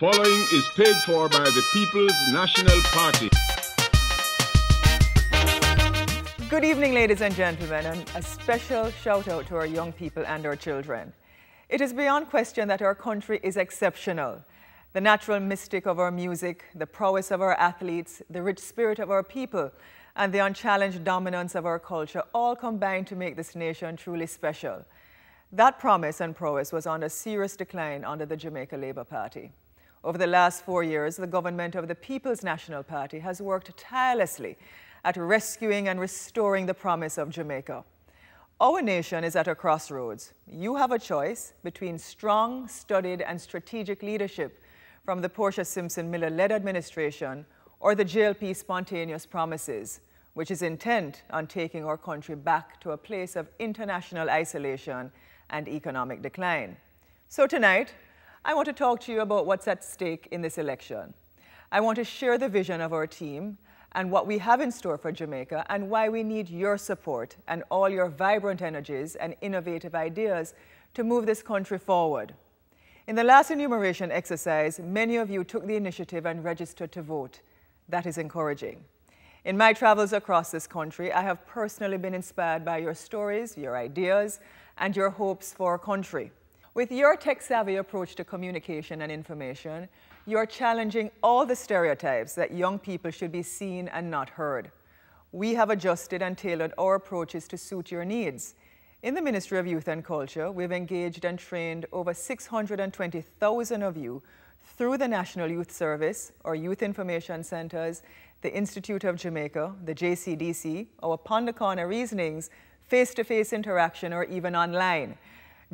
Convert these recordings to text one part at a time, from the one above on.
Following is paid for by the People's National Party. Good evening, ladies and gentlemen, and a special shout out to our young people and our children. It is beyond question that our country is exceptional. The natural mystic of our music, the prowess of our athletes, the rich spirit of our people, and the unchallenged dominance of our culture all combine to make this nation truly special. That promise and prowess was on a serious decline under the Jamaica Labour Party. Over the last 4 years, the government of the People's National Party has worked tirelessly at rescuing and restoring the promise of Jamaica. Our nation is at a crossroads. You have a choice between strong, studied, and strategic leadership from the Portia Simpson Miller-led administration or the JLP spontaneous promises, which is intent on taking our country back to a place of international isolation and economic decline. So tonight, I want to talk to you about what's at stake in this election. I want to share the vision of our team and what we have in store for Jamaica and why we need your support and all your vibrant energies and innovative ideas to move this country forward. In the last enumeration exercise, many of you took the initiative and registered to vote. That is encouraging. In my travels across this country, I have personally been inspired by your stories, your ideas, and your hopes for our country. With your tech-savvy approach to communication and information, you're challenging all the stereotypes that young people should be seen and not heard. We have adjusted and tailored our approaches to suit your needs. In the Ministry of Youth and Culture, we've engaged and trained over 620,000 of you through the National Youth Service, our Youth Information Centers, the Institute of Jamaica, the JCDC, our Pond the Corner reasonings, face-to-face interaction, or even online.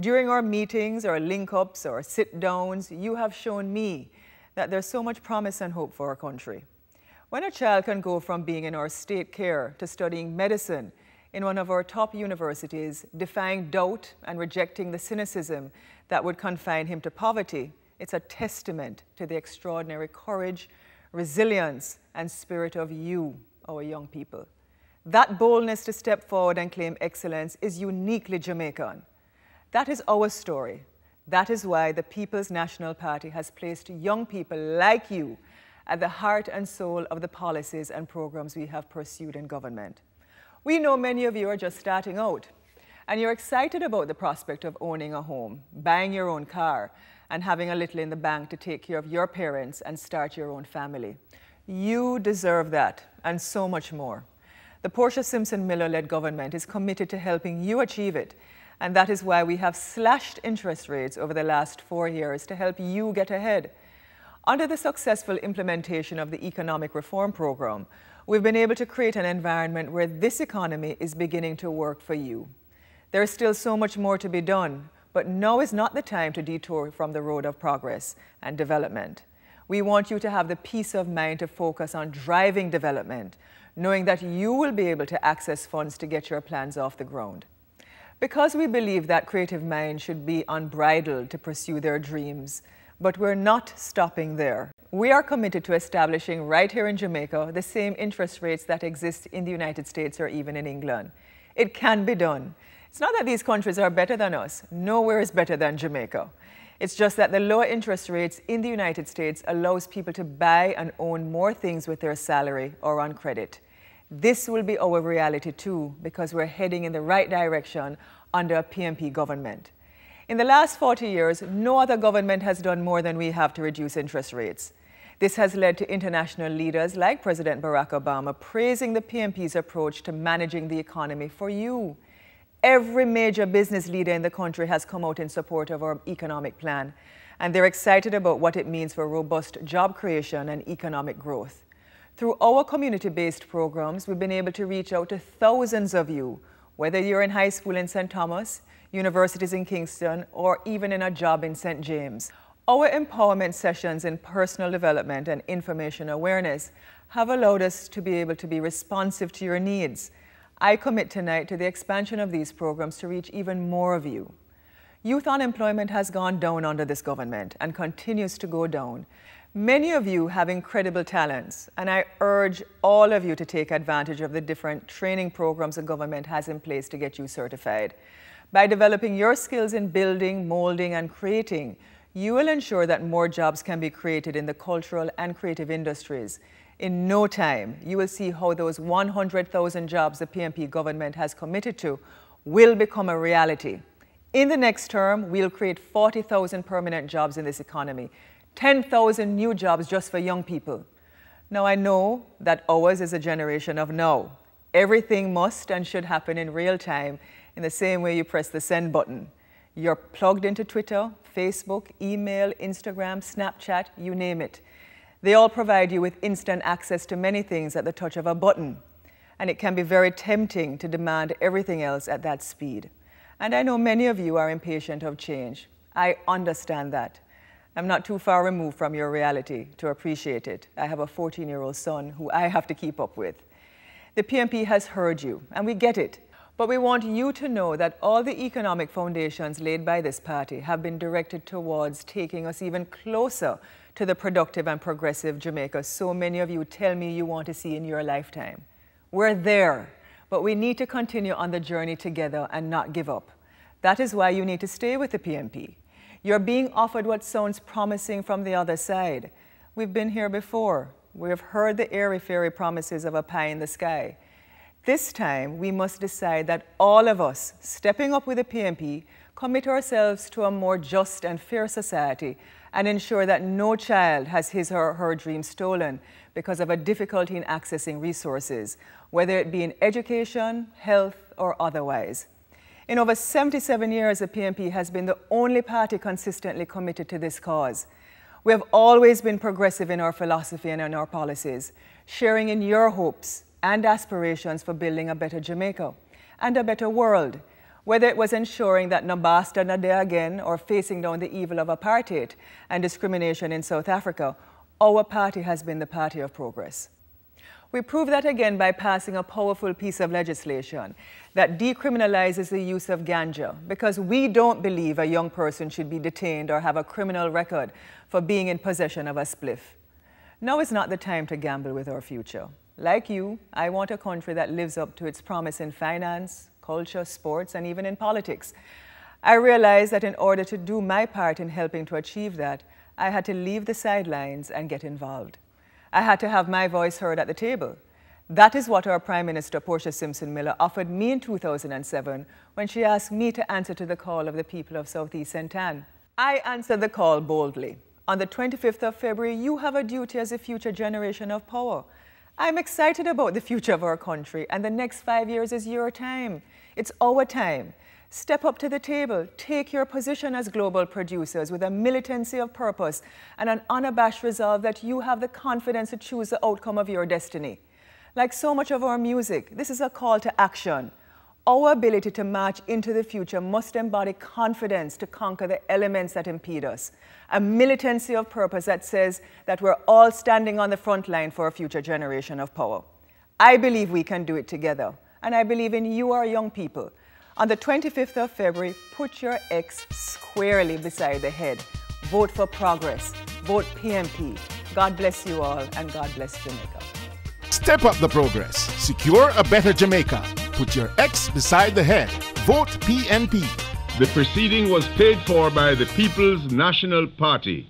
During our meetings, our link-ups, or sit-downs, you have shown me that there's so much promise and hope for our country. When a child can go from being in our state care to studying medicine in one of our top universities, defying doubt and rejecting the cynicism that would confine him to poverty, it's a testament to the extraordinary courage, resilience, and spirit of you, our young people. That boldness to step forward and claim excellence is uniquely Jamaican. That is our story. That is why the People's National Party has placed young people like you at the heart and soul of the policies and programs we have pursued in government. We know many of you are just starting out, and you're excited about the prospect of owning a home, buying your own car, and having a little in the bank to take care of your parents and start your own family. You deserve that, and so much more. The Portia Simpson Miller-led government is committed to helping you achieve it, and that is why we have slashed interest rates over the last 4 years to help you get ahead. Under the successful implementation of the economic reform program, we've been able to create an environment where this economy is beginning to work for you. There is still so much more to be done, but now is not the time to detour from the road of progress and development. We want you to have the peace of mind to focus on driving development, knowing that you will be able to access funds to get your plans off the ground. Because we believe that creative minds should be unbridled to pursue their dreams, but we're not stopping there. We are committed to establishing right here in Jamaica the same interest rates that exist in the United States or even in England. It can be done. It's not that these countries are better than us. Nowhere is better than Jamaica. It's just that the lower interest rates in the United States allows people to buy and own more things with their salary or on credit. This will be our reality too, because we're heading in the right direction under a PNP government. In the last 40 years, no other government has done more than we have to reduce interest rates. This has led to international leaders like President Barack Obama praising the PNP's approach to managing the economy for you. Every major business leader in the country has come out in support of our economic plan, and they're excited about what it means for robust job creation and economic growth. Through our community-based programs, we've been able to reach out to thousands of you, whether you're in high school in St. Thomas, universities in Kingston, or even in a job in St. James. Our empowerment sessions in personal development and information awareness have allowed us to be able to be responsive to your needs. I commit tonight to the expansion of these programs to reach even more of you. Youth unemployment has gone down under this government and continues to go down. Many of you have incredible talents, and I urge all of you to take advantage of the different training programs the government has in place to get you certified. By developing your skills in building, molding, and creating, You will ensure that more jobs can be created in the cultural and creative industries. In no time, you will see how those 100,000 jobs the PNP government has committed to will become a reality. In the next term, we'll create 40,000 permanent jobs in this economy, 10,000 new jobs just for young people. Now, I know that ours is a generation of now. Everything must and should happen in real time in the same way you press the send button. You're plugged into Twitter, Facebook, email, Instagram, Snapchat, you name it. They all provide you with instant access to many things at the touch of a button. And it can be very tempting to demand everything else at that speed. And I know many of you are impatient of change. I understand that. I'm not too far removed from your reality to appreciate it. I have a 14-year-old son who I have to keep up with. The PNP has heard you, and we get it. But we want you to know that all the economic foundations laid by this party have been directed towards taking us even closer to the productive and progressive Jamaica so many of you tell me you want to see in your lifetime. We're there, but we need to continue on the journey together and not give up. That is why you need to stay with the PNP. You're being offered what sounds promising from the other side. We've been here before. We've heard the airy-fairy promises of a pie in the sky. This time, we must decide that all of us, stepping up with the PNP, commit ourselves to a more just and fair society and ensure that no child has his or her dream stolen because of a difficulty in accessing resources, whether it be in education, health, or otherwise. In over 77 years, the PNP has been the only party consistently committed to this cause. We have always been progressive in our philosophy and in our policies, sharing in your hopes and aspirations for building a better Jamaica and a better world, whether it was ensuring that no bastard no day again or facing down the evil of apartheid and discrimination in South Africa. Our party has been the party of progress. We prove that again by passing a powerful piece of legislation that decriminalizes the use of ganja, because we don't believe a young person should be detained or have a criminal record for being in possession of a spliff. Now is not the time to gamble with our future. Like you, I want a country that lives up to its promise in finance, culture, sports, and even in politics. I realized that in order to do my part in helping to achieve that, I had to leave the sidelines and get involved. I had to have my voice heard at the table. That is what our Prime Minister, Portia Simpson Miller, offered me in 2007 when she asked me to answer to the call of the people of Southeast St. Ann. I answered the call boldly. On the 25th of February, you have a duty as a future generation of power. I'm excited about the future of our country, and the next 5 years is your time. It's our time. Step up to the table, take your position as global producers with a militancy of purpose and an unabashed resolve that you have the confidence to choose the outcome of your destiny. Like so much of our music, this is a call to action. Our ability to march into the future must embody confidence to conquer the elements that impede us. A militancy of purpose that says that we're all standing on the front line for a future generation of power. I believe we can do it together, and I believe in you, our young people. On the 25th of February, put your X squarely beside the head. Vote for progress. Vote PNP. God bless you all, and God bless Jamaica. Step up the progress. Secure a better Jamaica. Put your X beside the head. Vote PNP. The proceeding was paid for by the People's National Party.